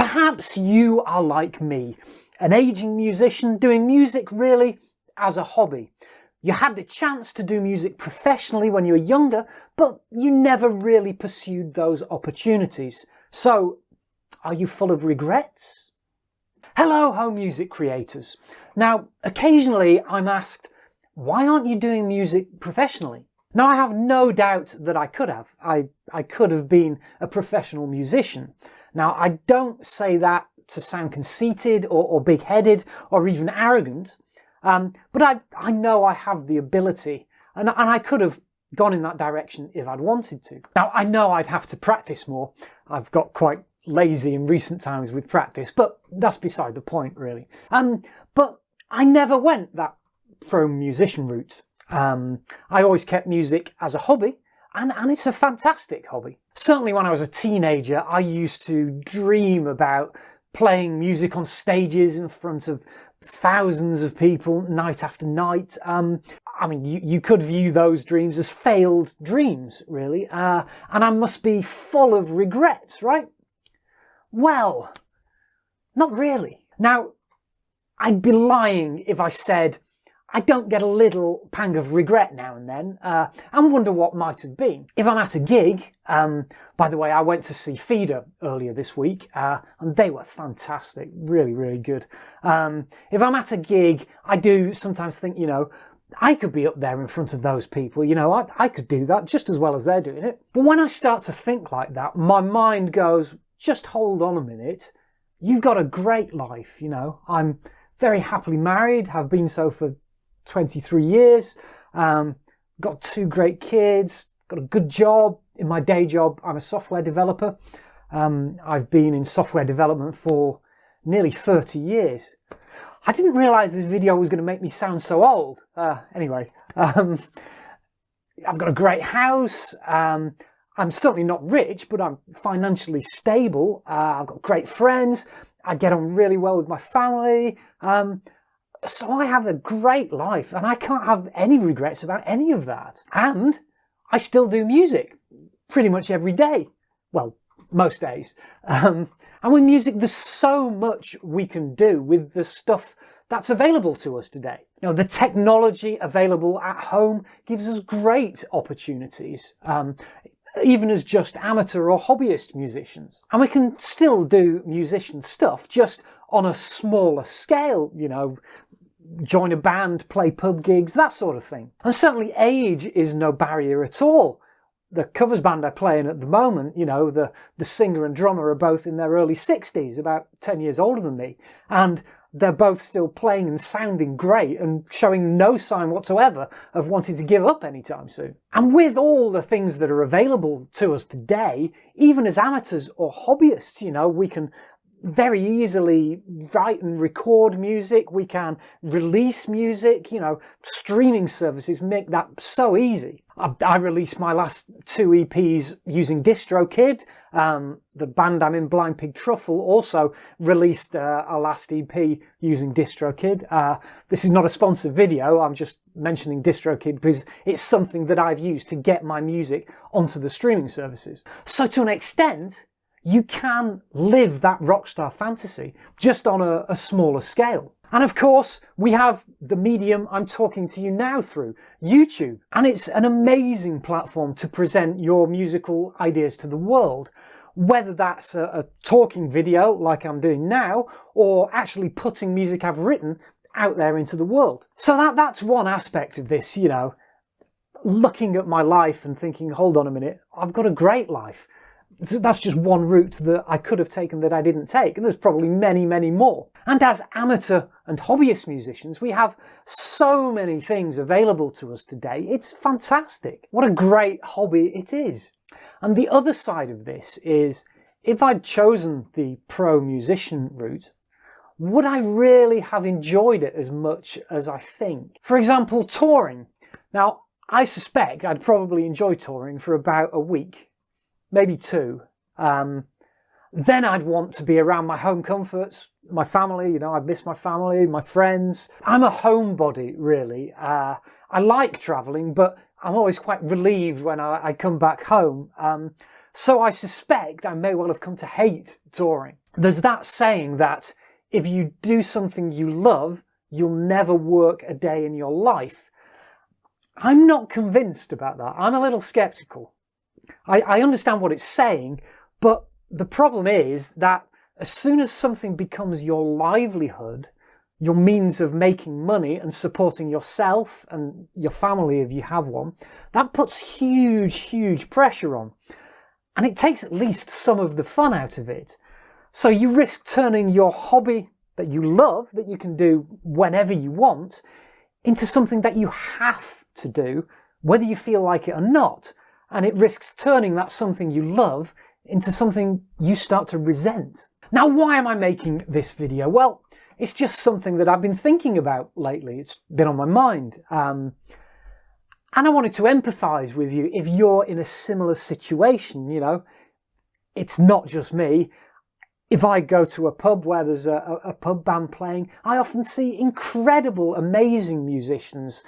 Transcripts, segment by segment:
Perhaps you are like me, an aging musician doing music really as a hobby. You had the chance to do music professionally when you were younger, but you never really pursued those opportunities. So, are you full of regrets? Hello, home music creators. Now, occasionally I'm asked, why aren't you doing music professionally? Now, I have no doubt that I could have. I could have been a professional musician. Now, I don't say that to sound conceited or big-headed or even arrogant, but I know I have the ability, and I could have gone in that direction if I'd wanted to. Now, I know I'd have to practice more. I've got quite lazy in recent times with practice, but that's beside the point, really. But I never went that pro musician route. I always kept music as a hobby, and it's a fantastic hobby. Certainly when I was a teenager, I used to dream about playing music on stages in front of thousands of people night after night. I mean, you could view those dreams as failed dreams, really, and I must be full of regrets, right? Well, not really. Now, I'd be lying if I said I don't get a little pang of regret now and then, and wonder what might have been. If I'm at a gig, by the way, I went to see Feeder earlier this week, and they were fantastic, really, really good. If I'm at a gig, I do sometimes think, I could be up there in front of those people, I could do that just as well as they're doing it. But when I start to think like that, my mind goes, just hold on a minute, you've got a great life, I'm very happily married, have been so for 23 years, got 2 great kids, got a good job. In my day job, I'm a software developer. I've been in software development for nearly 30 years. I didn't realise this video was going to make me sound so old. Anyway, I've got a great house. I'm certainly not rich, but I'm financially stable. I've got great friends. I get on really well with my family. So I have a great life, and I can't have any regrets about any of that. And I still do music pretty much every day. Well, most days. And with music, there's so much we can do with the stuff that's available to us today. The technology available at home gives us great opportunities, even as just amateur or hobbyist musicians. And we can still do musician stuff, just on a smaller scale, join a band, play pub gigs, that sort of thing. And certainly age is no barrier at all. The covers band I play in at the moment, the singer and drummer are both in their early 60s, about 10 years older than me. And they're both still playing and sounding great and showing no sign whatsoever of wanting to give up anytime soon. And with all the things that are available to us today, even as amateurs or hobbyists, we can very easily write and record music. We can release music, streaming services make that so easy. I released my last 2 EPs using DistroKid. The band I'm in, Blind Pig Truffle, also released a last EP using DistroKid. This is not a sponsored video, I'm just mentioning DistroKid because it's something that I've used to get my music onto the streaming services. So to an extent, you can live that rockstar fantasy just on a smaller scale. And of course, we have the medium I'm talking to you now through, YouTube. And it's an amazing platform to present your musical ideas to the world, whether that's a talking video like I'm doing now, or actually putting music I've written out there into the world. So that's one aspect of this, looking at my life and thinking, hold on a minute, I've got a great life. That's just one route that I could have taken that I didn't take, and there's probably many, many more. And as amateur and hobbyist musicians, we have so many things available to us today. It's fantastic. What a great hobby it is. And the other side of this is, if I'd chosen the pro musician route, would I really have enjoyed it as much as I think? For example, touring. Now, I suspect I'd probably enjoy touring for about a week. Maybe 2. Then I'd want to be around my home comforts, my family, I miss my family, my friends. I'm a homebody, really. I like travelling, but I'm always quite relieved when I come back home. So I suspect I may well have come to hate touring. There's that saying that if you do something you love, you'll never work a day in your life. I'm not convinced about that. I'm a little skeptical. I understand what it's saying, but the problem is that as soon as something becomes your livelihood, your means of making money and supporting yourself and your family if you have one, that puts huge pressure on. And it takes at least some of the fun out of it. So you risk turning your hobby that you love, that you can do whenever you want, into something that you have to do, whether you feel like it or not. And it risks turning that something you love into something you start to resent. Now, why am I making this video? Well, it's just something that I've been thinking about lately. It's been on my mind. And I wanted to empathise with you if you're in a similar situation, you know. It's not just me. If I go to a pub where there's a pub band playing, I often see incredible, amazing musicians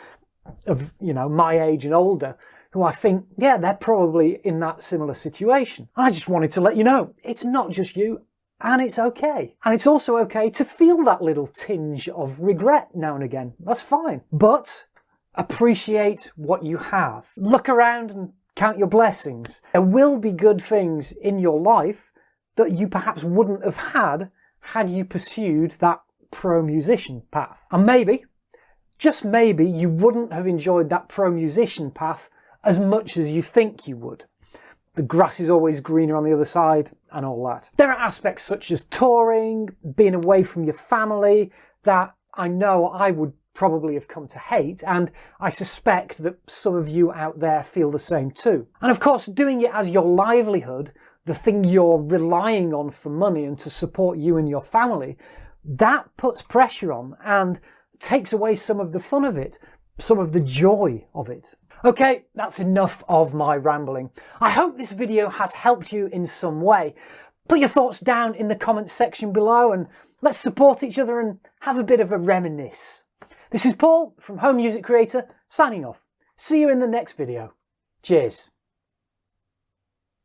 of, you know, my age and older, who I think, yeah, they're probably in that similar situation. I just wanted to let you know, it's not just you, and it's okay. And it's also okay to feel that little tinge of regret now and again. That's fine. But appreciate what you have. Look around and count your blessings. There will be good things in your life that you perhaps wouldn't have had you pursued that pro musician path. And maybe, just maybe, you wouldn't have enjoyed that pro musician path as much as you think you would. The grass is always greener on the other side and all that. There are aspects such as touring, being away from your family, that I know I would probably have come to hate, and I suspect that some of you out there feel the same too. And of course, doing it as your livelihood, the thing you're relying on for money and to support you and your family, that puts pressure on and takes away some of the fun of it, some of the joy of it. Okay, that's enough of my rambling. I hope this video has helped you in some way. Put your thoughts down in the comments section below and let's support each other and have a bit of a reminisce. This is Paul from Home Music Creator signing off. See you in the next video. Cheers.